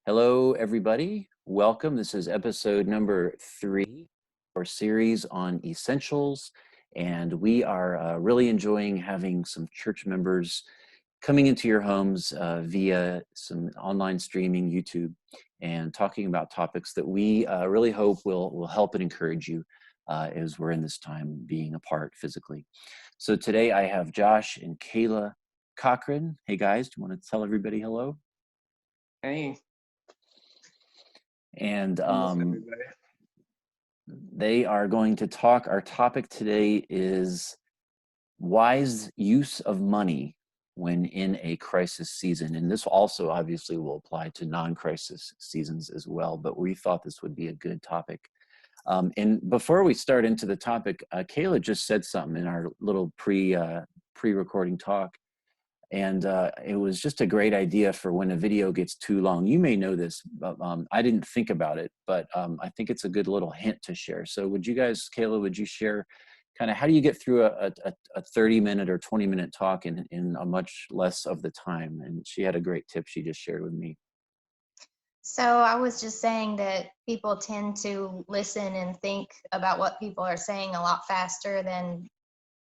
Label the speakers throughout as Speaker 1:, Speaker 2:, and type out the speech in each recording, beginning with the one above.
Speaker 1: Hello, everybody. Welcome. This is episode number 3 for our series on essentials. And we are really enjoying having some church members coming into your homes via some online streaming, YouTube, and talking about topics that we really hope will help and encourage you as we're in this time being apart physically. So today I have Josh and Kayla Cochran. Hey guys, do you want to tell everybody hello?
Speaker 2: Hey,
Speaker 1: And
Speaker 2: everybody.
Speaker 1: they are going to talk. Our topic today is wise use of money when in a crisis season. And this also obviously will apply to non-crisis seasons as well, but we thought this would be a good topic. And before we start into the topic, Kayla just said something in our little pre-recording talk. And it was just a great idea for when a video gets too long. You may know this, but I didn't think about it, but I think it's a good little hint to share. So would you guys, Kayla, would you share kind of how do you get through a 30-minute or 20-minute talk in a much less of the time? And she had a great tip she just shared with me.
Speaker 3: So I was just saying that people tend to listen and think about what people are saying a lot faster than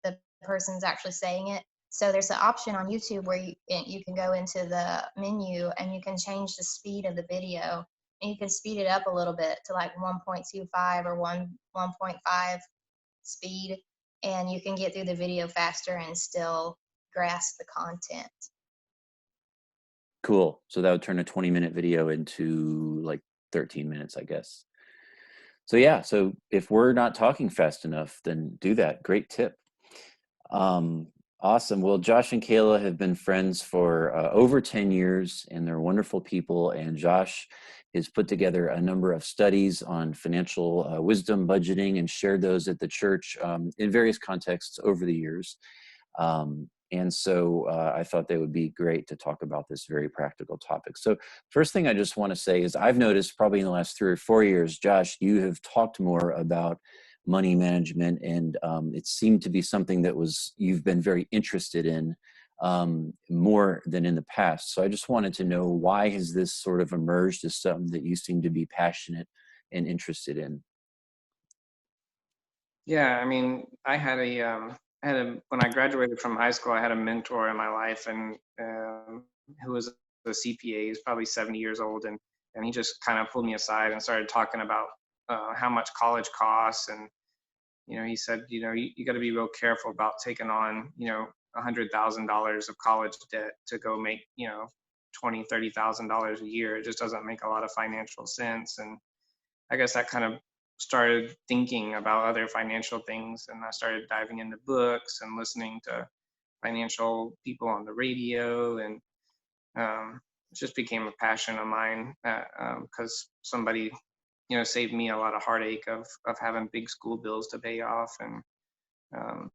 Speaker 3: the person's actually saying it. So there's an option on YouTube where you can go into the menu and you can change the speed of the video, and you can speed it up a little bit to like 1.25 or 1.5 speed, and you can get through the video faster and still grasp the content.
Speaker 1: Cool. So that would turn a 20-minute video into like 13 minutes, I guess. So yeah, so if we're not talking fast enough, then do that. Great tip. Awesome. Well, Josh and Kayla have been friends for over 10 years, and they're wonderful people. And Josh has put together a number of studies on financial wisdom, budgeting, and shared those at the church in various contexts over the years. And so I thought they would be great to talk about this very practical topic. So first thing I just want to say is I've noticed probably in the last 3 or 4 years, Josh, you have talked more about money management, and it seemed to be something that you've been very interested in more than in the past. So I just wanted to know, why has this sort of emerged as something that you seem to be passionate and interested in?
Speaker 2: Yeah, I mean, when I graduated from high school, I had a mentor in my life, and who was a CPA. He's probably 70 years old, and he just kind of pulled me aside and started talking about how much college costs, and he said, you got to be real careful about taking on, $100,000 of college debt to go make, $20,000-$30,000 a year. It just doesn't make a lot of financial sense, and I guess that kind of started thinking about other financial things, and I started diving into books and listening to financial people on the radio, and it just became a passion of mine because somebody saved me a lot of heartache of having big school bills to pay off, and um,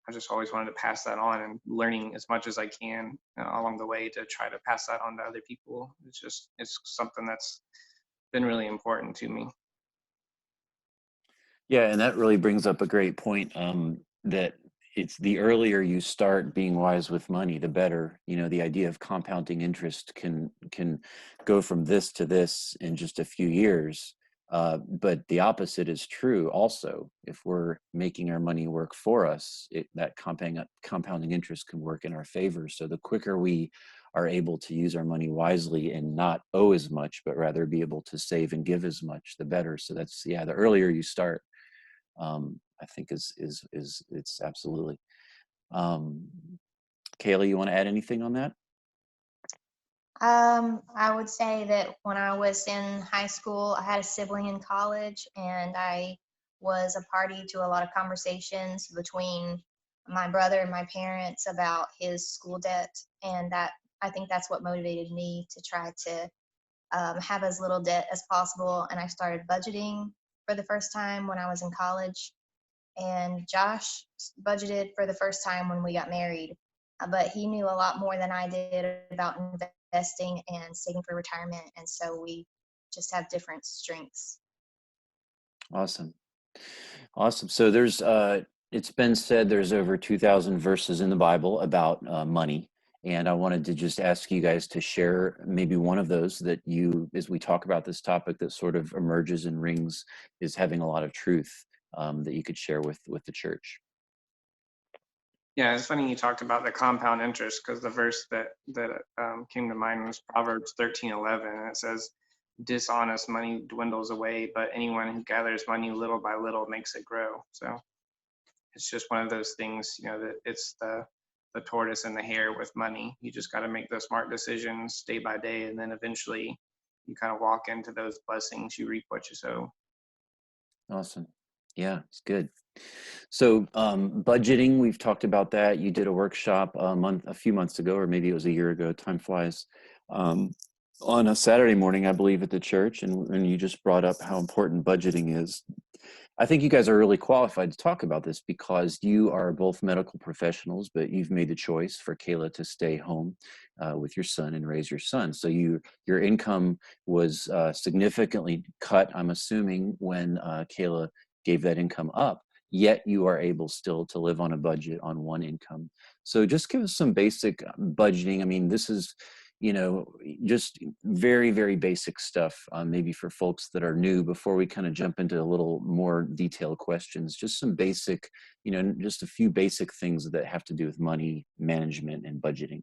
Speaker 2: I just always wanted to pass that on, and learning as much as I can along the way to try to pass that on to other people. It's something that's been really important to me.
Speaker 1: Yeah, and that really brings up a great point, that it's the earlier you start being wise with money, the better. The idea of compounding interest can go from this to this in just a few years. But the opposite is true also. If we're making our money work for us, that compounding interest can work in our favor. So the quicker we are able to use our money wisely and not owe as much, but rather be able to save and give as much, the better. So that's, yeah, the earlier you start, I think is it's absolutely. Um, Kayla, you want to add anything on that?
Speaker 3: I would say that when I was in high school, I had a sibling in college, and I was a party to a lot of conversations between my brother and my parents about his school debt, and that I think that's what motivated me to try to have as little debt as possible. And I started budgeting for the first time when I was in college, and Josh budgeted for the first time when we got married, but he knew a lot more than I did about investing and saving for retirement, and so we just have different strengths.
Speaker 1: Awesome. So there's it's been said there's over 2,000 verses in the Bible about money, And I wanted to just ask you guys to share maybe one of those that you, as we talk about this topic that sort of emerges and rings, is having a lot of truth, that you could share with the church.
Speaker 2: Yeah, it's funny you talked about the compound interest, because the verse that came to mind was Proverbs 13:11, and it says, "Dishonest money dwindles away, but anyone who gathers money little by little makes it grow." So it's just one of those things, that it's the tortoise and the hare with money. You just got to make those smart decisions day by day, and then eventually you kind of walk into those blessings. You reap what you sow.
Speaker 1: Awesome. Yeah, it's good. So budgeting, we've talked about that. You did a workshop a few months ago, or maybe it was a year ago, time flies, um, on a Saturday morning, I believe, at the church. And you just brought up how important budgeting is. I think you guys are really qualified to talk about this because you are both medical professionals, but you've made the choice for Kayla to stay home with your son and raise your son. So your income was significantly cut, I'm assuming, when Kayla gave that income up, yet you are able still to live on a budget on one income. So just give us some basic budgeting. I mean, this is, just very, very basic stuff, maybe for folks that are new, before we kind of jump into a little more detailed questions. Just some basic, just a few basic things that have to do with money management and budgeting.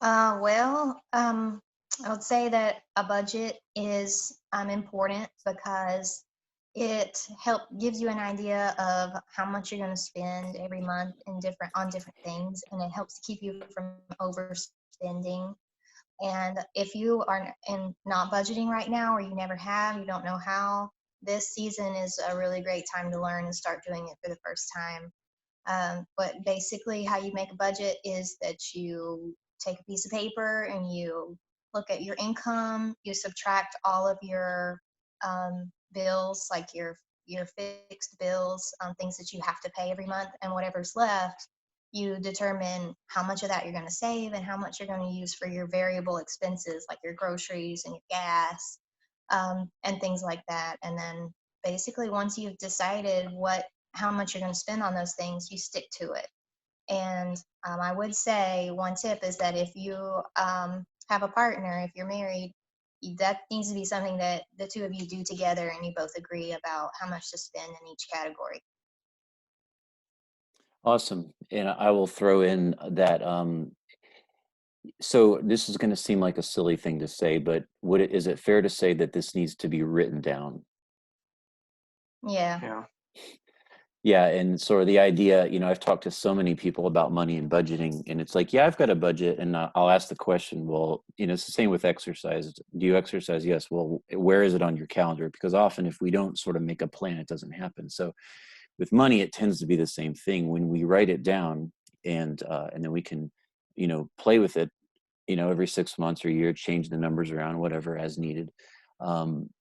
Speaker 3: I would say that a budget is important because it gives you an idea of how much you're going to spend every month on different things, and it helps keep you from overspending. And if you are not budgeting right now, or you never have, you don't know how, this season is a really great time to learn and start doing it for the first time. But basically, how you make a budget is that you take a piece of paper and you look at your income, you subtract all of your bills, like your fixed bills, things that you have to pay every month, and whatever's left, you determine how much of that you're going to save and how much you're going to use for your variable expenses, like your groceries and your gas, and things like that. And then basically, once you've decided how much you're going to spend on those things, you stick to it. And I would say one tip is that if you have a partner, if you're married, that needs to be something that the two of you do together, and you both agree about how much to spend in each category.
Speaker 1: Awesome. And I will throw in that, so this is going to seem like a silly thing to say, but is it fair to say that this needs to be written down?
Speaker 3: Yeah.
Speaker 2: Yeah.
Speaker 1: Yeah, and sort of the idea, I've talked to so many people about money and budgeting, and it's like, yeah, I've got a budget, and I'll ask the question, well, it's the same with exercise. Do you exercise? Yes. Well, where is it on your calendar? Because often if we don't sort of make a plan, it doesn't happen. So with money, it tends to be the same thing. When we write it down, and then we can, play with it, every 6 months or a year, change the numbers around, whatever as needed.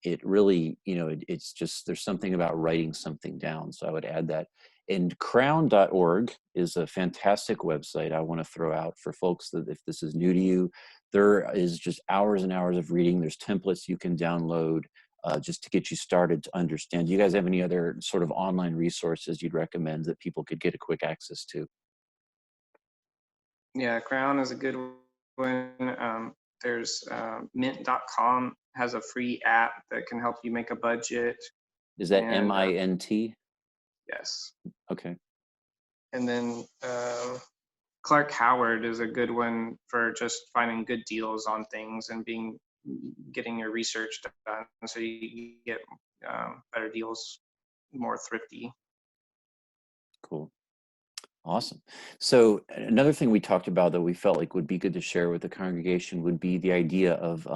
Speaker 1: It really, it's just, there's something about writing something down. So I would add that. And crown.org is a fantastic website I want to throw out for folks that, if this is new to you, there is just hours and hours of reading. There's templates you can download just to get you started to understand. Do you guys have any other sort of online resources you'd recommend that people could get a quick access to?
Speaker 2: Yeah, Crown is a good one. There's mint.com has a free app that can help you make a budget.
Speaker 1: Is that
Speaker 2: And
Speaker 1: MINT?
Speaker 2: yes.
Speaker 1: Okay.
Speaker 2: And then Clark Howard is a good one for just finding good deals on things and getting your research done, so you get better deals, more thrifty.
Speaker 1: Cool. Awesome. So another thing we talked about that we felt like would be good to share with the congregation would be the idea of,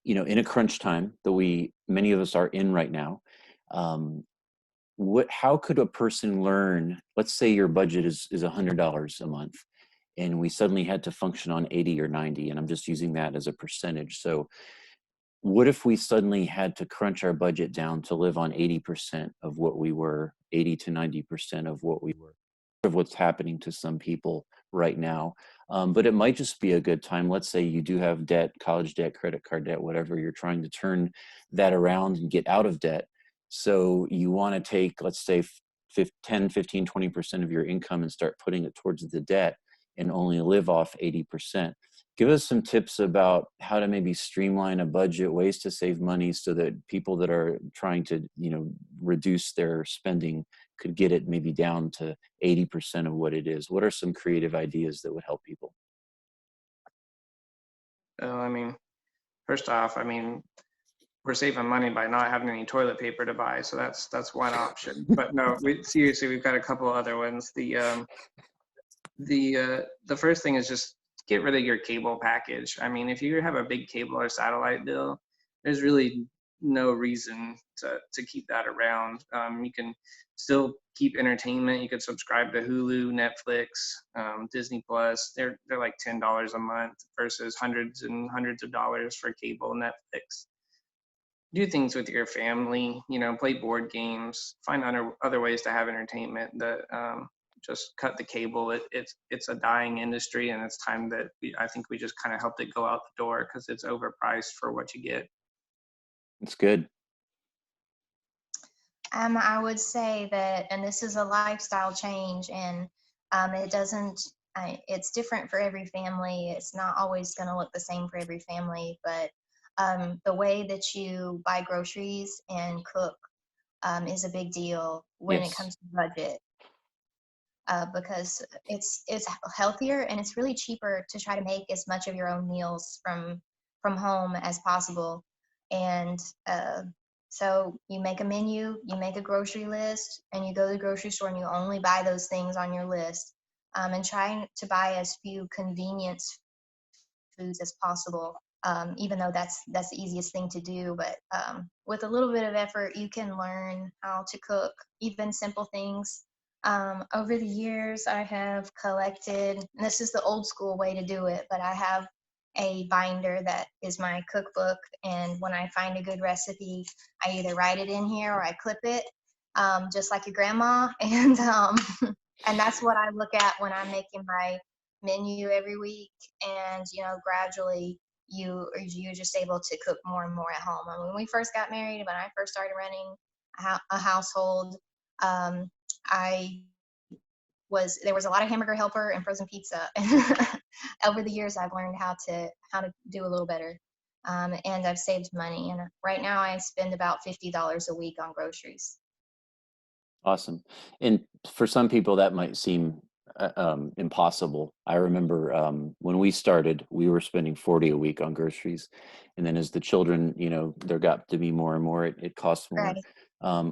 Speaker 1: in a crunch time that many of us are in right now, how could a person learn, let's say your budget is $100 a month, and we suddenly had to function on 80 or 90, and I'm just using that as a percentage. So what if we suddenly had to crunch our budget down to live on 80% of what we were, 80 to 90% of what we were, of what's happening to some people right now. But it might just be a good time. Let's say you do have debt, college debt, credit card debt, whatever, you're trying to turn that around and get out of debt. So you want to take, let's say, 10, 15, 20% of your income and start putting it towards the debt. and only live off 80%. Give us some tips about how to maybe streamline a budget, ways to save money so that people that are trying to, reduce their spending could get it maybe down to 80% of what it is. What are some creative ideas that would help people?
Speaker 2: I mean, first off, I mean, we're saving money by not having any toilet paper to buy, so that's one option. But no, we seriously, we've got a couple other ones. The first thing is just get rid of your cable package. I mean, if you have a big cable or satellite bill, there's really no reason to keep that around. You can still keep entertainment. You could subscribe to Hulu, Netflix, Disney Plus. They're like $10 a month versus hundreds and hundreds of dollars for cable Netflix. Do things with your family, play board games, find other ways to have entertainment that just cut the cable. It's a dying industry, and it's time that I think we just kind of helped it go out the door because it's overpriced for what you get.
Speaker 1: It's good.
Speaker 3: I would say that, and this is a lifestyle change, and it doesn't, it's different for every family. It's not always going to look the same for every family, but the way that you buy groceries and cook is a big deal when it
Speaker 1: Yes.
Speaker 3: comes to budget. Because it's healthier and it's really cheaper to try to make as much of your own meals from home as possible. And so you make a menu, you make a grocery list, and you go to the grocery store and you only buy those things on your list. And trying to buy as few convenience foods as possible. Even though that's the easiest thing to do, but with a little bit of effort, you can learn how to cook even simple things. Over the years, I have collected, and this is the old school way to do it, but I have a binder that is my cookbook. And when I find a good recipe, I either write it in here or I clip it, just like your grandma. And that's what I look at when I'm making my menu every week. And, gradually you're just able to cook more and more at home. I mean, when we first got married, when I first started running a household, I there was a lot of hamburger helper and frozen pizza. Over the years, I've learned how to do a little better, and I've saved money. And right now, I spend about $50 a week on groceries.
Speaker 1: Awesome. And for some people, that might seem impossible. I remember when we started, we were spending 40 a week on groceries. And then as the children, there got to be more and more, it costs more.
Speaker 3: Right.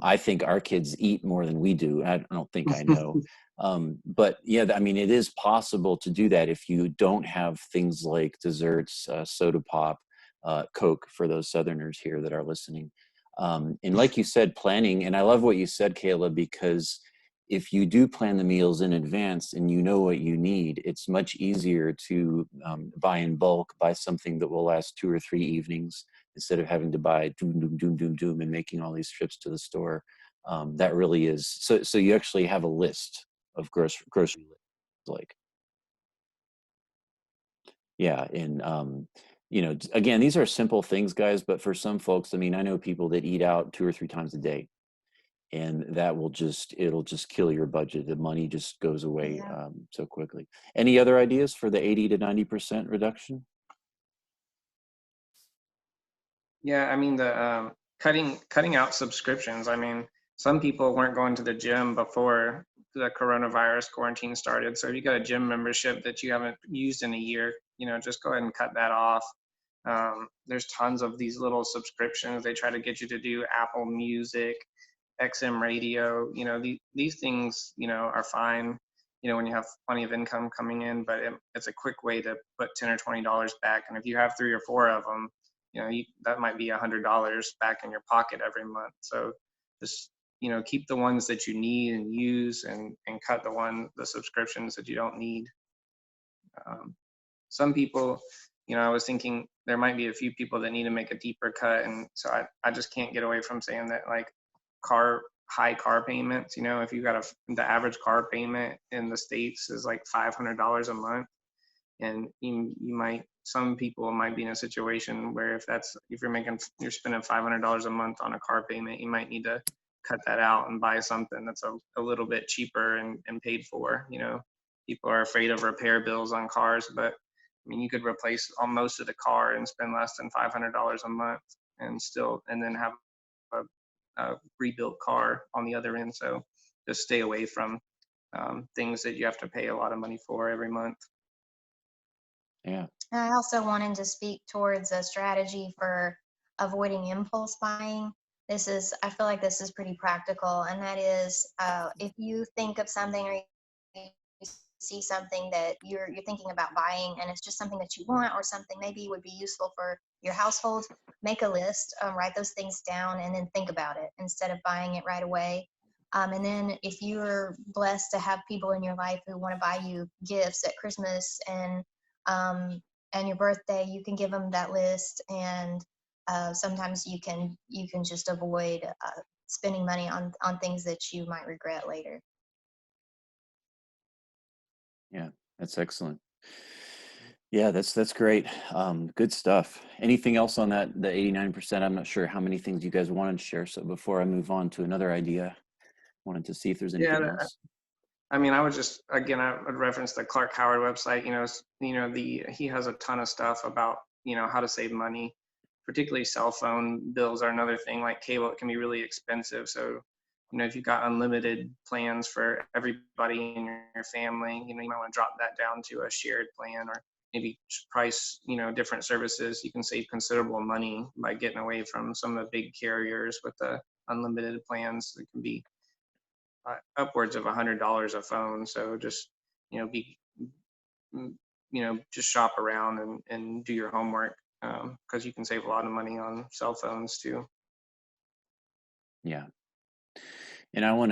Speaker 1: I think our kids eat more than we do. I don't think I know. But yeah, I mean, it is possible to do that if you don't have things like desserts, soda pop, Coke for those Southerners here that are listening. And like you said, planning, and I love what you said, Kayla, because if you do plan the meals in advance and you know what you need, it's much easier to buy in bulk, buy something that will last 2 or 3 evenings instead of having to buy doom, doom, doom, doom, doom, and making all these trips to the store. That really is, so you actually have a list of grocery lists, like, yeah. And, again, these are simple things, guys, but for some folks, I mean, I know people that eat out 2 or 3 times a day, and that it'll just kill your budget. The money just goes away
Speaker 3: Yeah.
Speaker 1: so quickly. Any other ideas for the 80 to 90% reduction?
Speaker 2: Yeah, I mean the cutting out subscriptions. I mean, some people weren't going to the gym before the coronavirus quarantine started. So if you got a gym membership that you haven't used in a year, just go ahead and cut that off. There's tons of these little subscriptions. They try to get you to do Apple Music, XM radio. These things, are fine, when you have plenty of income coming in, but it's a quick way to put 10 or $20 back. And if you have 3 or 4 of them, that might be $100 back in your pocket every month. So just, keep the ones that you need and use, and cut the subscriptions that you don't need. Some people, I was thinking there might be a few people that need to make a deeper cut. And so I just can't get away from saying that, like, high car payments, if you got the average car payment in the States is like $500 a month. And some people might be in a situation where if you're spending $500 a month on a car payment, you might need to cut that out and buy something that's a little bit cheaper and paid for. people are afraid of repair bills on cars, but I mean, you could replace most of the car and spend less than $500 a month and then have a rebuilt car on the other end. So just stay away from things that you have to pay a lot of money for every month.
Speaker 1: Yeah.
Speaker 3: I also wanted to speak towards a strategy for avoiding impulse buying. I feel like this is pretty practical, and that is if you think of something or you see something that you're thinking about buying, and it's just something that you want or something maybe would be useful for your household, make a list, write those things down, and then think about it instead of buying it right away. And then if you're blessed to have people in your life who want to buy you gifts at Christmas um, and your birthday, you can give them that list, and sometimes you can just avoid spending money on things that you might regret later.
Speaker 1: Yeah, that's excellent. Yeah, that's great. Good stuff. Anything else on that, the 89%? I'm not sure how many things you guys wanted to share. So before I move on to another idea, wanted to see if there's anything
Speaker 2: Yeah,
Speaker 1: else.
Speaker 2: I mean, I would just again, I would reference the Clark Howard website. He has a ton of stuff about how to save money. Particularly cell phone bills are another thing. Like cable, it can be really expensive. So, if you've got unlimited plans for everybody in your family, you might want to drop that down to a shared plan, or maybe price different services. You can save considerable money by getting away from some of the big carriers with the unlimited plans. It can be upwards of $100 a phone. So just be just shop around and do your homework, because you can save a lot of money on cell phones too.
Speaker 1: Yeah. And I want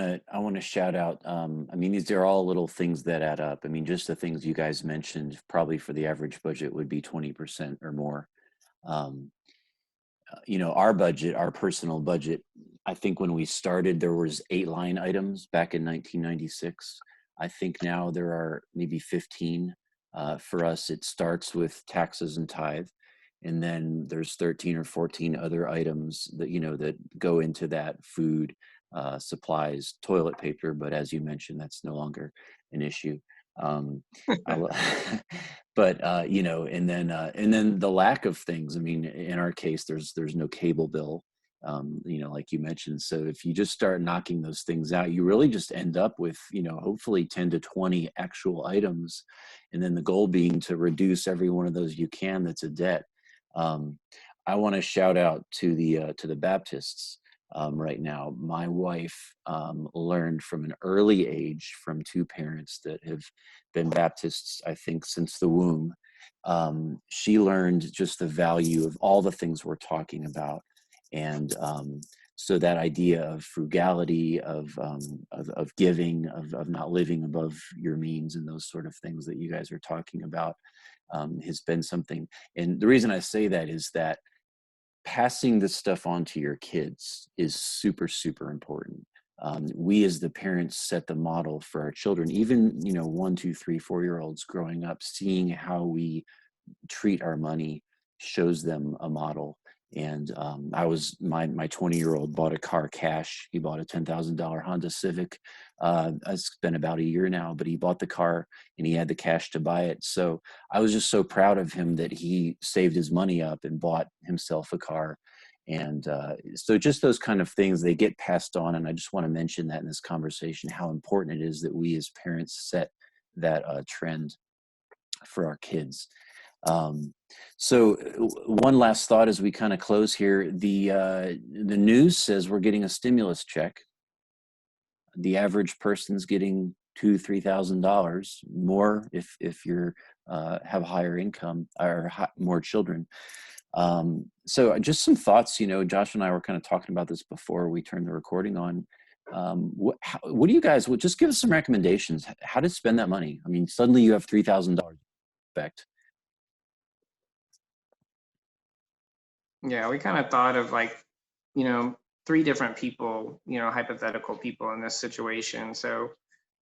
Speaker 1: to shout out, I mean, these are all little things that add up. I mean, just the things you guys mentioned, probably for the average budget would be 20% or more. Um, our budget, our personal budget, I think when we started, there was 8 line items back in 1996. I think now there are maybe 15. For us, it starts with taxes and tithe, and then there's 13 or 14 other items that that go into that: food, supplies, toilet paper. But as you mentioned, that's no longer an issue. Um, I, but and then the lack of things. I mean, in our case, there's no cable bill, like you mentioned. So if you just start knocking those things out, you really just end up with hopefully 10 to 20 actual items, and then the goal being to reduce every one of those you can that's a debt. um, I want to shout out to the Baptists. Right now, my wife learned from an early age from 2 parents that have been Baptists, I think, since the womb. She learned just the value of all the things we're talking about. And so that idea of frugality, of giving, of not living above your means, and those sort of things that you guys are talking about, has been something. And the reason I say that is that passing this stuff on to your kids is super, super important. We as the parents set the model for our children, even 1, 2, 3, 4 year olds growing up, seeing how we treat our money shows them a model. And my 20-year-old bought a car cash. He bought a $10,000 Honda Civic. It's been about a year now, but he bought the car and he had the cash to buy it. So I was just so proud of him that he saved his money up and bought himself a car. And so just those kind of things, they get passed on. And I just want to mention that in this conversation, how important it is that we as parents set that trend for our kids. So one last thought as we kind of close here. The news says we're getting a stimulus check. The average person's getting $2,000-$3,000 more if you're have higher income or more children. So just some thoughts. Josh and I were kind of talking about this before we turned the recording on. What do you guys? Well, just give us some recommendations. How to spend that money? I mean, suddenly you have $3,000 effect.
Speaker 2: Yeah, we kind of thought of like, 3 different people, hypothetical people in this situation. So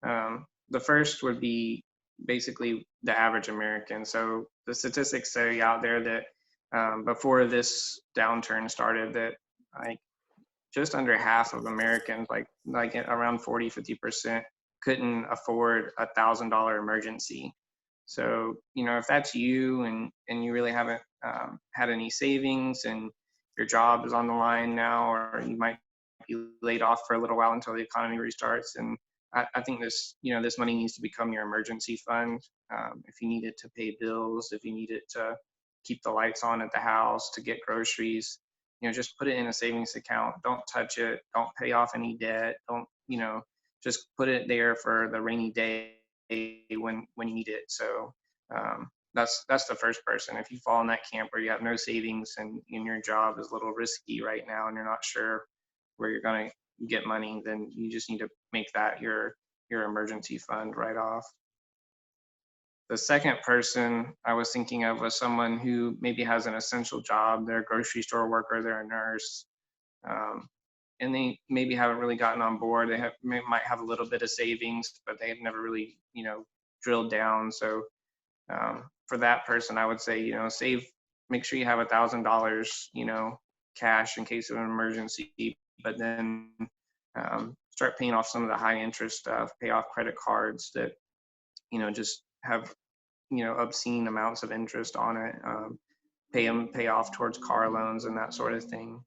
Speaker 2: the first would be basically the average American. So the statistics say out there that before this downturn started, that like just under half of Americans, like around 40, 50%, couldn't afford $1,000 emergency. So, if that's you and you really haven't had any savings and your job is on the line now, or you might be laid off for a little while until the economy restarts. And I think this money needs to become your emergency fund. If you need it to pay bills, if you need it to keep the lights on at the house, to get groceries, just put it in a savings account. Don't touch it. Don't pay off any debt. Don't, just put it there for the rainy day when you need it. So that's the first person. If you fall in that camp where you have no savings and your job is a little risky right now and you're not sure where you're going to get money, then you just need to make that your emergency fund right off. The second person I was thinking of was someone who maybe has an essential job. They're a grocery store worker, they're a nurse, and they maybe haven't really gotten on board. They might have a little bit of savings, but they've never really, drilled down. So for that person, I would say, make sure you have $1,000, cash in case of an emergency, but then start paying off some of the high interest stuff, pay off credit cards that, just have, obscene amounts of interest on it, pay off towards car loans and that sort of thing.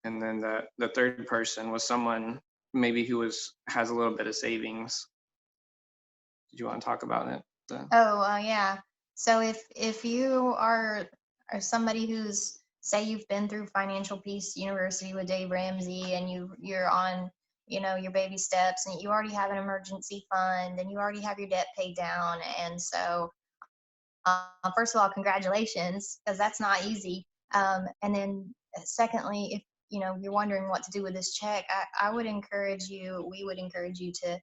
Speaker 2: And then the third person was someone maybe who has a little bit of savings. Did you want to talk about it?
Speaker 3: Yeah. So if you are somebody who's, say you've been through Financial Peace University with Dave Ramsey and you're on your baby steps and you already have an emergency fund and you already have your debt paid down, and so first of all, congratulations, because that's not easy. And then secondly, if you're wondering what to do with this check, we would encourage you to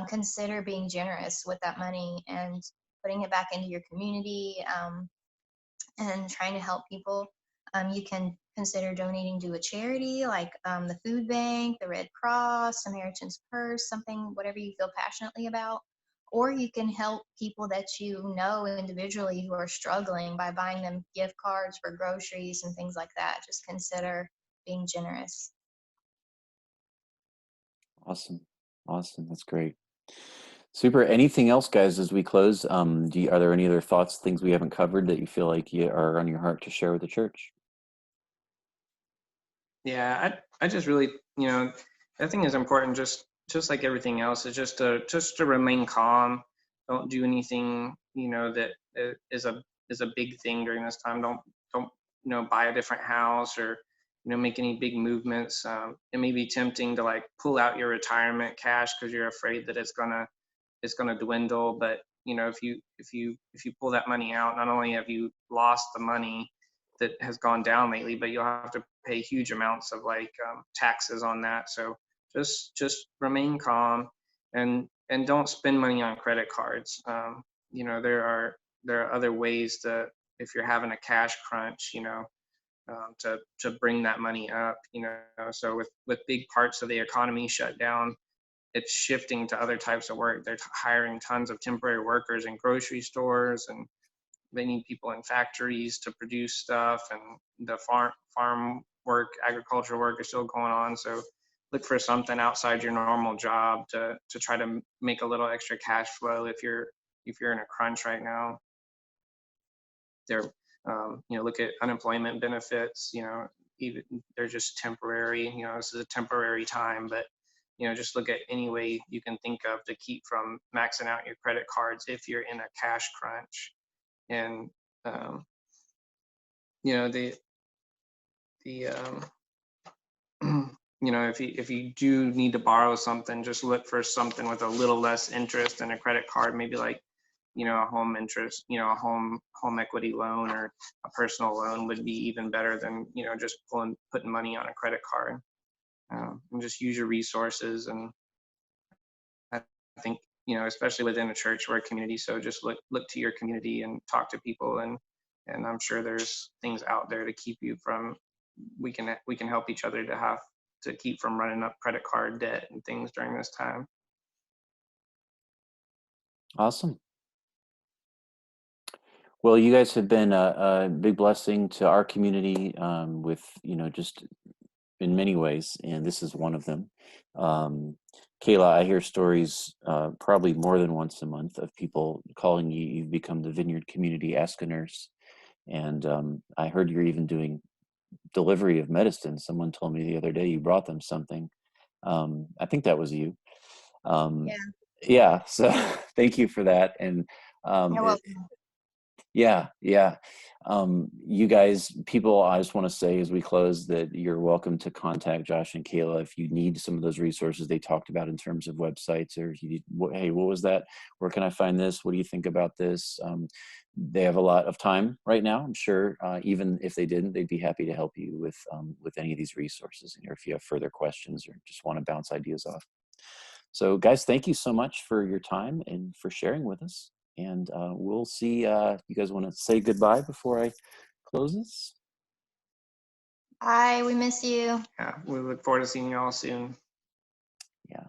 Speaker 3: consider being generous with that money and putting it back into your community, and trying to help people. You can consider donating to a charity like the food bank, the Red Cross, Samaritan's Purse, something, whatever you feel passionately about. Or you can help people that you know individually who are struggling by buying them gift cards for groceries and things like that. Just consider being generous.
Speaker 1: Awesome. That's great. Super. Anything else, guys, as we close? Are there any other thoughts, things we haven't covered that you feel like are on your heart to share with the church?
Speaker 2: Yeah, I just really, I think is important, just like everything else, is just to remain calm. Don't do anything, that is a big thing during this time. Don't buy a different house or make any big movements. It may be tempting to like pull out your retirement cash because you're afraid that it's gonna dwindle. But if you pull that money out, not only have you lost the money that has gone down lately, but you'll have to pay huge amounts of taxes on that. So just remain calm and don't spend money on credit cards. There are other ways to, if you're having a cash crunch, to bring that money up. So with big parts of the economy shut down, it's shifting to other types of work. They're hiring tons of temporary workers in grocery stores, and they need people in factories to produce stuff, and the farm work, agricultural work is still going on. So look for something outside your normal job to try to make a little extra cash flow if you're in a crunch right now. Look at unemployment benefits. Even they're just temporary. This is a temporary time, but just look at any way you can think of to keep from maxing out your credit cards if you're in a cash crunch. And the if you do need to borrow something, just look for something with a little less interest than a credit card, maybe like a home interest, a home equity loan or a personal loan would be even better than just putting money on a credit card. And just use your resources. And I think especially within a church or a community, so just look to your community and talk to people, and I'm sure there's things out there to keep you from, we can help each other to keep from running up credit card debt and things during this time.
Speaker 1: Awesome. Well, you guys have been a big blessing to our community, with just in many ways, and this is one of them. Kayla, I hear stories probably more than once a month of people calling you. You've become the Vineyard Community Ask a Nurse, and I heard you're even doing delivery of medicine. Someone told me the other day you brought them something. I think that was you.
Speaker 3: Yeah,
Speaker 1: Yeah, so thank you for that. And
Speaker 3: you're
Speaker 1: it,
Speaker 3: welcome.
Speaker 1: yeah, yeah. You guys, people, I just want to say as we close that you're welcome to contact Josh and Kayla if you need some of those resources they talked about in terms of websites, or if you need, hey, what was that? Where can I find this? What do you think about this? They have a lot of time right now. I'm sure even if they didn't, they'd be happy to help you with any of these resources, or if you have further questions or just want to bounce ideas off. So guys, thank you so much for your time and for sharing with us. And we'll see, you guys want to say goodbye before I close this?
Speaker 3: Bye. We miss you.
Speaker 2: Yeah, we look forward to seeing you all soon.
Speaker 1: Yeah.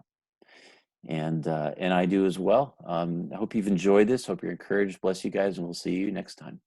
Speaker 1: And I do as well. I hope you've enjoyed this. Hope you're encouraged. Bless you guys, and we'll see you next time.